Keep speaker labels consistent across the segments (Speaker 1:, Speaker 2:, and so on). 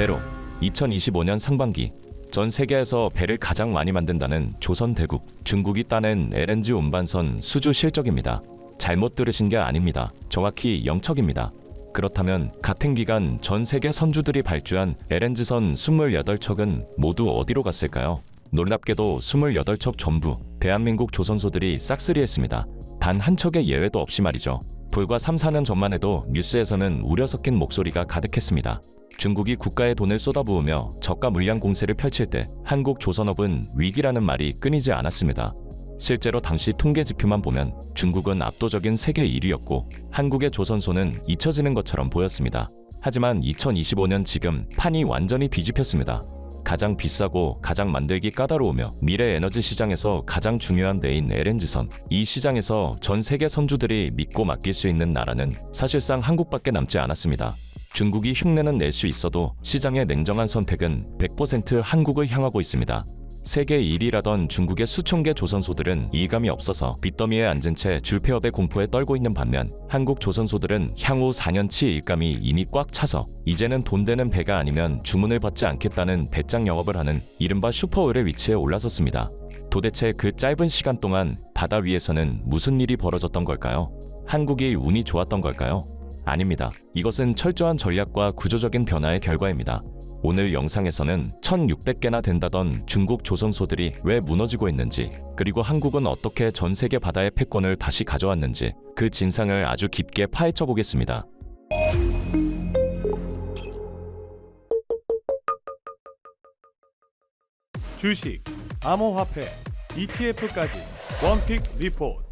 Speaker 1: 제로. 2025년 상반기 전 세계에서 배를 가장 많이 만든다는 조선대국, 중국이 따낸 LNG 운반선 수주 실적입니다. 잘못 들으신 게 아닙니다. 정확히 0척입니다. 그렇다면 같은 기간 전 세계 선주들이 발주한 LNG선 28척은 모두 어디로 갔을까요? 놀랍게도 28척 전부 대한민국 조선소들이 싹쓸이했습니다. 단 한 척의 예외도 없이 말이죠. 불과 3-4년 전만 해도 뉴스에서는 우려 섞인 목소리가 가득했습니다. 중국이 국가의 돈을 쏟아부으며 저가 물량 공세를 펼칠 때 한국 조선업은 위기라는 말이 끊이지 않았습니다. 실제로 당시 통계 지표만 보면 중국은 압도적인 세계 1위였고 한국의 조선소는 잊혀지는 것처럼 보였습니다. 하지만 2025년 지금 판이 완전히 뒤집혔습니다. 가장 비싸고 가장 만들기 까다로우며 미래 에너지 시장에서 가장 중요한 데인 LNG선, 이 시장에서 전 세계 선주들이 믿고 맡길 수 있는 나라는 사실상 한국밖에 남지 않았습니다. 중국이 흉내는 낼 수 있어도 시장의 냉정한 선택은 100% 한국을 향하고 있습니다. 세계 1위라던 중국의 수천 개 조선소들은 이감이 없어서 빚더미에 앉은 채 줄폐업의 공포에 떨고 있는 반면 한국 조선소들은 향후 4년치 일감이 이미 꽉 차서 이제는 돈 되는 배가 아니면 주문을 받지 않겠다는 배짱 영업을 하는 이른바 슈퍼을의 위치에 올라섰습니다. 도대체 그 짧은 시간 동안 바다 위에서는 무슨 일이 벌어졌던 걸까요? 한국이 운이 좋았던 걸까요? 아닙니다. 이것은 철저한 전략과 구조적인 변화의 결과입니다. 오늘 영상에서는 1600개나 된다던 중국 조선소들이 왜 무너지고 있는지, 그리고 한국은 어떻게 전 세계 바다의 패권을 다시 가져왔는지 그 진상을 아주 깊게 파헤쳐 보겠습니다.
Speaker 2: 주식, 암호화폐, ETF까지 원픽 리포트.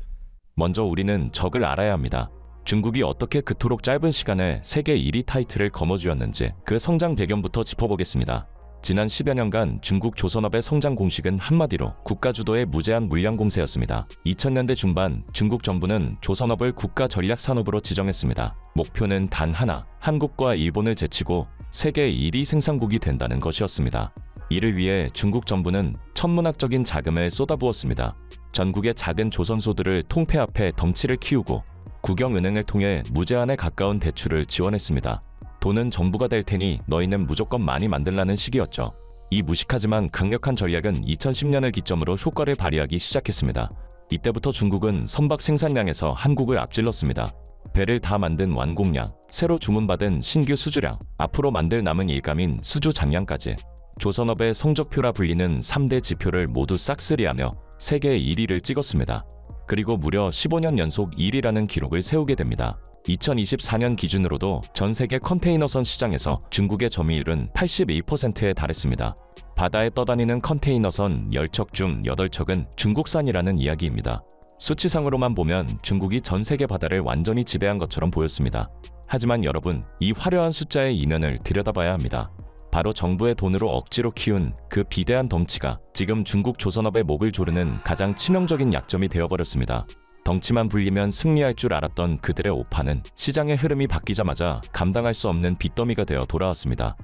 Speaker 1: 먼저 우리는 적을 알아야 합니다. 중국이 어떻게 그토록 짧은 시간에 세계 1위 타이틀을 거머쥐었는지 그 성장 배경부터 짚어보겠습니다. 지난 10여 년간 중국 조선업의 성장 공식은 한마디로 국가 주도의 무제한 물량 공세였습니다. 2000년대 중반 중국 정부는 조선업을 국가 전략 산업으로 지정했습니다. 목표는 단 하나, 한국과 일본을 제치고 세계 1위 생산국이 된다는 것이었습니다. 이를 위해 중국 정부는 천문학적인 자금을 쏟아부었습니다. 전국의 작은 조선소들을 통폐합해 덩치를 키우고 국영은행을 통해 무제한에 가까운 대출을 지원했습니다. 돈은 정부가 될 테니 너희는 무조건 많이 만들라는 식이었죠. 이 무식하지만 강력한 전략은 2010년을 기점으로 효과를 발휘하기 시작했습니다. 이때부터 중국은 선박 생산량에서 한국을 앞질렀습니다. 배를 다 만든 완공량, 새로 주문받은 신규 수주량, 앞으로 만들 남은 일감인 수주 잔량까지 조선업의 성적표라 불리는 3대 지표를 모두 싹쓸이하며 세계 1위를 찍었습니다. 그리고 무려 15년 연속 1위라는 기록을 세우게 됩니다. 2024년 기준으로도 전 세계 컨테이너선 시장에서 중국의 점유율은 81%에 달했습니다. 바다에 떠다니는 컨테이너선 10척 중 8척은 중국산이라는 이야기입니다. 수치상으로만 보면 중국이 전 세계 바다를 완전히 지배한 것처럼 보였습니다. 하지만 여러분, 이 화려한 숫자의 이면을 들여다봐야 합니다. 바로 정부의 돈으로 억지로 키운 그 비대한 덩치가 지금 중국 조선업의 목을 조르는 가장 치명적인 약점이 되어버렸습니다. 덩치만 불리면 승리할 줄 알았던 그들의 오판은 시장의 흐름이 바뀌자마자 감당할 수 없는 빚더미가 되어 돌아왔습니다.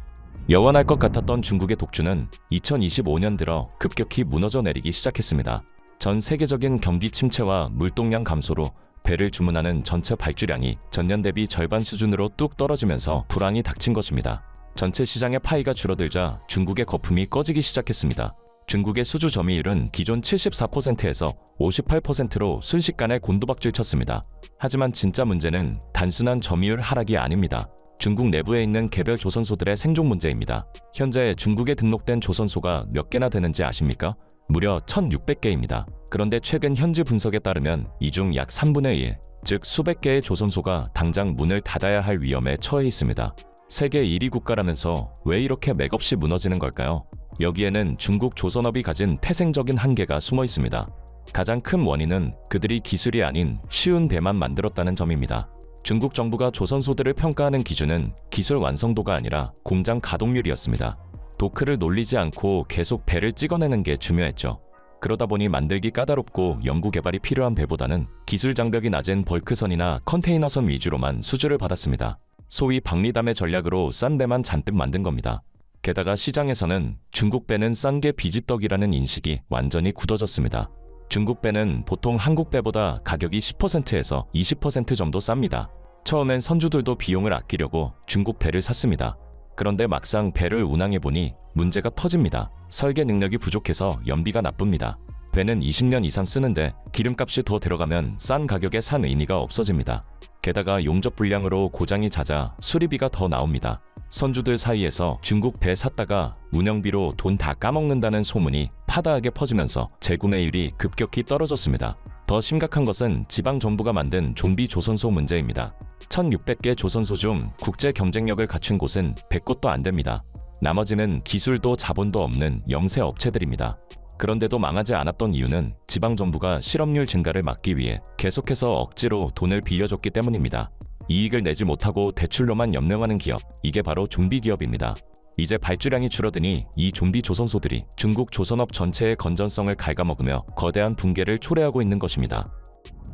Speaker 1: 영원할 것 같았던 중국의 독주는 2025년 들어 급격히 무너져 내리기 시작했습니다. 전 세계적인 경기 침체와 물동량 감소로 배를 주문하는 전체 발주량이 전년 대비 절반 수준으로 뚝 떨어지면서 불황이 닥친 것입니다. 전체 시장의 파이가 줄어들자 중국의 거품이 꺼지기 시작했습니다. 중국의 수주 점유율은 기존 74%에서 58%로 순식간에 곤두박질 쳤습니다. 하지만 진짜 문제는 단순한 점유율 하락이 아닙니다. 중국 내부에 있는 개별 조선소들의 생존 문제입니다. 현재 중국에 등록된 조선소가 몇 개나 되는지 아십니까? 무려 1600개입니다. 그런데 최근 현지 분석에 따르면 이 중 약 3분의 1, 즉 수백 개의 조선소가 당장 문을 닫아야 할 위험에 처해 있습니다. 세계 1위 국가라면서 왜 이렇게 맥없이 무너지는 걸까요? 여기에는 중국 조선업이 가진 태생적인 한계가 숨어 있습니다. 가장 큰 원인은 그들이 기술이 아닌 쉬운 배만 만들었다는 점입니다. 중국 정부가 조선소들을 평가하는 기준은 기술 완성도가 아니라 공장 가동률이었습니다. 도크를 놀리지 않고 계속 배를 찍어내는 게 중요했죠. 그러다 보니 만들기 까다롭고 연구개발이 필요한 배보다는 기술 장벽이 낮은 벌크선이나 컨테이너선 위주로만 수주를 받았습니다. 소위 박리담의 전략으로 싼 배만 잔뜩 만든 겁니다. 게다가 시장에서는 중국 배는 싼 게 비지떡이라는 인식이 완전히 굳어졌습니다. 중국 배는 보통 한국 배보다 가격이 10%에서 20% 정도 쌉니다. 처음엔 선주들도 비용을 아끼려고 중국 배를 샀습니다. 그런데 막상 배를 운항해보니 문제가 터집니다. 설계 능력이 부족해서 연비가 나쁩니다. 배는 20년 이상 쓰는데 기름값이 더 들어가면 싼 가격에 산 의미가 없어집니다. 게다가 용접 불량으로 고장이 잦아 수리비가 더 나옵니다. 선주들 사이에서 중국 배 샀다가 운영비로 돈 다 까먹는다는 소문이 파다하게 퍼지면서 재구매율이 급격히 떨어졌습니다. 더 심각한 것은 지방 정부가 만든 좀비 조선소 문제입니다. 1600개 조선소 중 국제 경쟁력을 갖춘 곳은 100곳도 안 됩니다. 나머지는 기술도 자본도 없는 영세 업체들입니다. 그런데도 망하지 않았던 이유는 지방 정부가 실업률 증가를 막기 위해 계속해서 억지로 돈을 빌려줬기 때문입니다. 이익을 내지 못하고 대출로만 연명하는 기업, 이게 바로 좀비 기업입니다. 이제 발주량이 줄어드니 이 좀비 조선소들이 중국 조선업 전체의 건전성을 갉아먹으며 거대한 붕괴를 초래하고 있는 것입니다.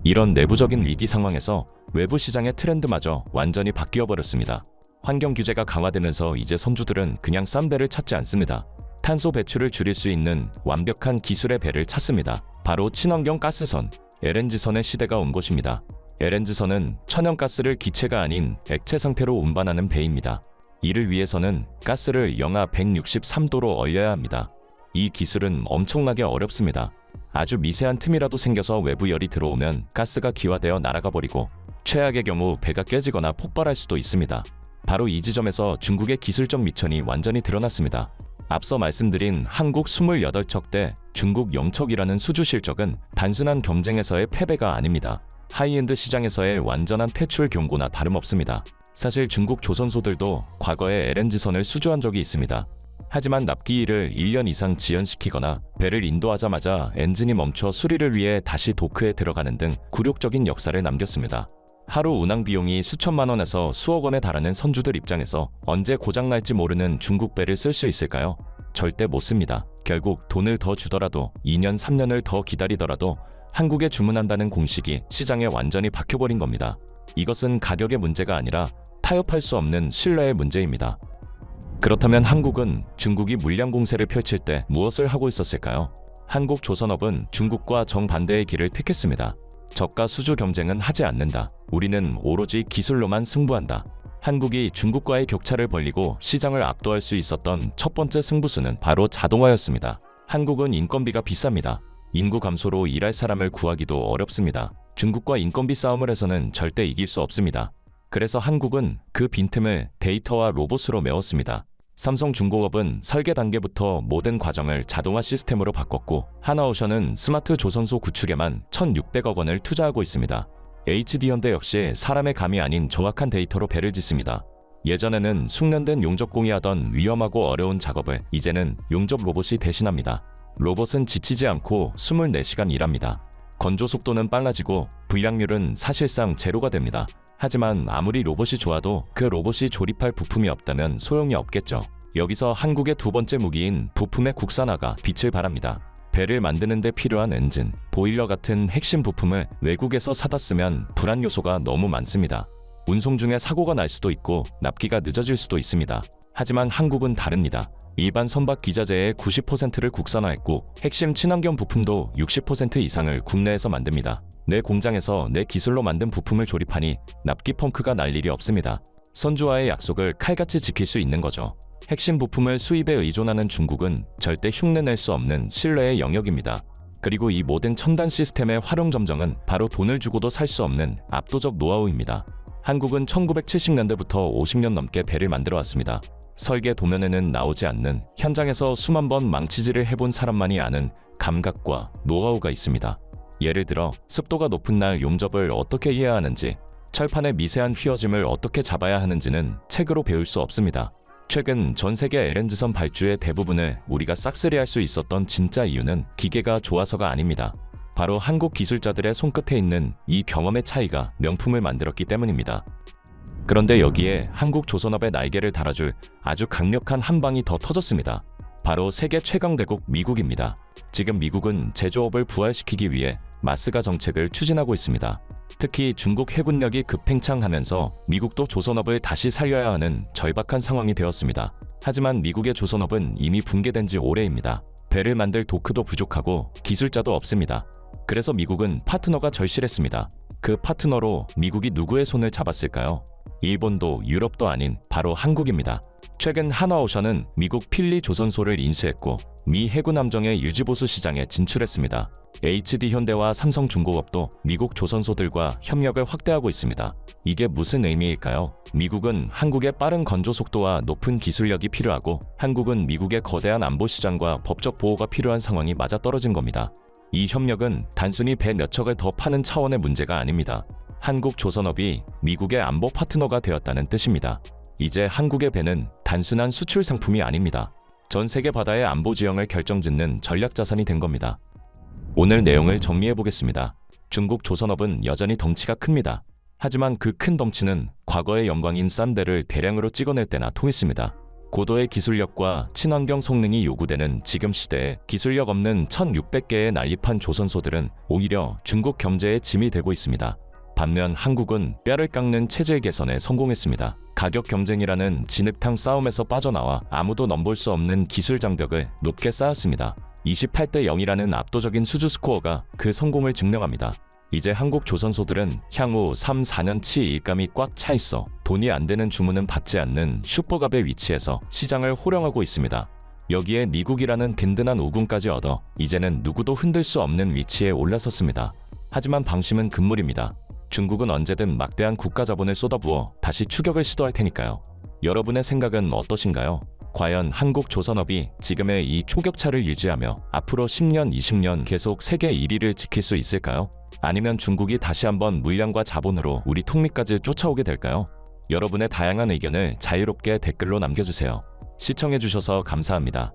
Speaker 1: 이런 내부적인 위기 상황에서 외부 시장의 트렌드마저 완전히 바뀌어 버렸습니다. 환경 규제가 강화되면서 이제 선주들은 그냥 싼 배를 찾지 않습니다. 탄소 배출을 줄일 수 있는 완벽한 기술의 배를 찾습니다. 바로 친환경 가스선, LNG선의 시대가 온 것입니다. LNG선은 천연가스를 기체가 아닌 액체 상태로 운반하는 배입니다. 이를 위해서는 가스를 영하 163도로 얼려야 합니다. 이 기술은 엄청나게 어렵습니다. 아주 미세한 틈이라도 생겨서 외부 열이 들어오면 가스가 기화되어 날아가 버리고 최악의 경우 배가 깨지거나 폭발할 수도 있습니다. 바로 이 지점에서 중국의 기술적 미천이 완전히 드러났습니다. 앞서 말씀드린 한국 28척 대 중국 0척이라는 수주 실적은 단순한 경쟁에서의 패배가 아닙니다. 하이엔드 시장에서의 완전한 퇴출 경고나 다름없습니다. 사실 중국 조선소들도 과거에 LNG선을 수주한 적이 있습니다. 하지만 납기일을 1년 이상 지연시키거나 배를 인도하자마자 엔진이 멈춰 수리를 위해 다시 도크에 들어가는 등 굴욕적인 역사를 남겼습니다. 하루 운항 비용이 수천만 원에서 수억 원에 달하는 선주들 입장에서 언제 고장날지 모르는 중국 배를 쓸 수 있을까요? 절대 못 씁니다. 결국 돈을 더 주더라도 2년 3년을 더 기다리더라도 한국에 주문한다는 공식이 시장에 완전히 박혀버린 겁니다. 이것은 가격의 문제가 아니라 타협할 수 없는 신뢰의 문제입니다. 그렇다면 한국은 중국이 물량 공세를 펼칠 때 무엇을 하고 있었을까요? 한국 조선업은 중국과 정반대의 길을 택했습니다. 저가 수주 경쟁은 하지 않는다. 우리는 오로지 기술로만 승부한다. 한국이 중국과의 격차를 벌리고 시장을 압도할 수 있었던 첫 번째 승부수는 바로 자동화였습니다. 한국은 인건비가 비쌉니다. 인구 감소로 일할 사람을 구하기도 어렵습니다. 중국과 인건비 싸움을 해서는 절대 이길 수 없습니다. 그래서 한국은 그 빈틈을 데이터와 로봇으로 메웠습니다. 삼성중공업은 설계 단계부터 모든 과정을 자동화 시스템으로 바꿨고 하나오션은 스마트 조선소 구축에만 1,600억 원을 투자하고 있습니다. HD현대 역시 사람의 감이 아닌 정확한 데이터로 배를 짓습니다. 예전에는 숙련된 용접공이 하던 위험하고 어려운 작업을 이제는 용접 로봇이 대신합니다. 로봇은 지치지 않고 24시간 일합니다. 건조 속도는 빨라지고 불량률은 사실상 제로가 됩니다. 하지만 아무리 로봇이 좋아도 그 로봇이 조립할 부품이 없다면 소용이 없겠죠. 여기서 한국의 두 번째 무기인 부품의 국산화가 빛을 발합니다. 배를 만드는 데 필요한 엔진, 보일러 같은 핵심 부품을 외국에서 사다 쓰면 불안 요소가 너무 많습니다. 운송 중에 사고가 날 수도 있고 납기가 늦어질 수도 있습니다. 하지만 한국은 다릅니다. 일반 선박 기자재의 90%를 국산화했고 핵심 친환경 부품도 60% 이상을 국내에서 만듭니다. 내 공장에서 내 기술로 만든 부품을 조립하니 납기 펑크가 날 일이 없습니다. 선주와의 약속을 칼같이 지킬 수 있는 거죠. 핵심 부품을 수입에 의존하는 중국은 절대 흉내낼 수 없는 신뢰의 영역입니다. 그리고 이 모든 첨단 시스템의 활용 점정은 바로 돈을 주고도 살 수 없는 압도적 노하우입니다. 한국은 1970년대부터 50년 넘게 배를 만들어 왔습니다. 설계 도면에는 나오지 않는 현장에서 수만 번 망치질을 해본 사람만이 아는 감각과 노하우가 있습니다. 예를 들어 습도가 높은 날 용접을 어떻게 해야 하는지, 철판의 미세한 휘어짐을 어떻게 잡아야 하는지는 책으로 배울 수 없습니다. 최근 전 세계 LNG선 발주의 대부분을 우리가 싹쓸이할 수 있었던 진짜 이유는 기계가 좋아서가 아닙니다. 바로 한국 기술자들의 손끝에 있는 이 경험의 차이가 명품을 만들었기 때문입니다. 그런데 여기에 한국 조선업의 날개를 달아줄 아주 강력한 한 방이 더 터졌습니다. 바로 세계 최강 대국 미국입니다. 지금 미국은 제조업을 부활시키기 위해 마스가 정책을 추진하고 있습니다. 특히 중국 해군력이 급팽창하면서 미국도 조선업을 다시 살려야 하는 절박한 상황이 되었습니다. 하지만 미국의 조선업은 이미 붕괴된 지 오래입니다. 배를 만들 도크도 부족하고 기술자도 없습니다. 그래서 미국은 파트너가 절실했습니다. 그 파트너로 미국이 누구의 손을 잡았을까요? 일본도 유럽도 아닌 바로 한국입니다. 최근 한화오션은 미국 필리 조선소를 인수했고 미 해군 함정의 유지보수 시장에 진출했습니다. HD현대와 삼성중공업도 미국 조선소들과 협력을 확대하고 있습니다. 이게 무슨 의미일까요? 미국은 한국의 빠른 건조 속도와 높은 기술력이 필요하고 한국은 미국의 거대한 안보 시장과 법적 보호가 필요한 상황이 맞아떨어진 겁니다. 이 협력은 단순히 배 몇 척을 더 파는 차원의 문제가 아닙니다. 한국 조선업이 미국의 안보 파트너가 되었다는 뜻입니다. 이제 한국의 배는 단순한 수출 상품이 아닙니다. 전 세계 바다의 안보 지형을 결정짓는 전략 자산이 된 겁니다. 오늘 내용을 정리해 보겠습니다. 중국 조선업은 여전히 덩치가 큽니다. 하지만 그 큰 덩치는 과거의 영광인 싼배를 대량으로 찍어낼 때나 통했습니다. 고도의 기술력과 친환경 성능이 요구되는 지금 시대에 기술력 없는 1600개의 난립한 조선소들은 오히려 중국 경제의 짐이 되고 있습니다. 반면 한국은 뼈를 깎는 체질 개선에 성공했습니다. 가격 경쟁이라는 진흙탕 싸움에서 빠져나와 아무도 넘볼 수 없는 기술 장벽을 높게 쌓았습니다. 28대 0이라는 압도적인 수주 스코어가 그 성공을 증명합니다. 이제 한국 조선소들은 향후 3, 4년치 일감이 꽉 차 있어 돈이 안 되는 주문은 받지 않는 슈퍼갑의 위치에서 시장을 호령하고 있습니다. 여기에 미국이라는 든든한 우군까지 얻어 이제는 누구도 흔들 수 없는 위치에 올라섰습니다. 하지만 방심은 금물입니다. 중국은 언제든 막대한 국가 자본을 쏟아부어 다시 추격을 시도할 테니까요. 여러분의 생각은 어떠신가요? 과연 한국 조선업이 지금의 이 초격차를 유지하며 앞으로 10년, 20년 계속 세계 1위를 지킬 수 있을까요? 아니면 중국이 다시 한번 물량과 자본으로 우리 턱밑까지 쫓아오게 될까요? 여러분의 다양한 의견을 자유롭게 댓글로 남겨주세요. 시청해주셔서 감사합니다.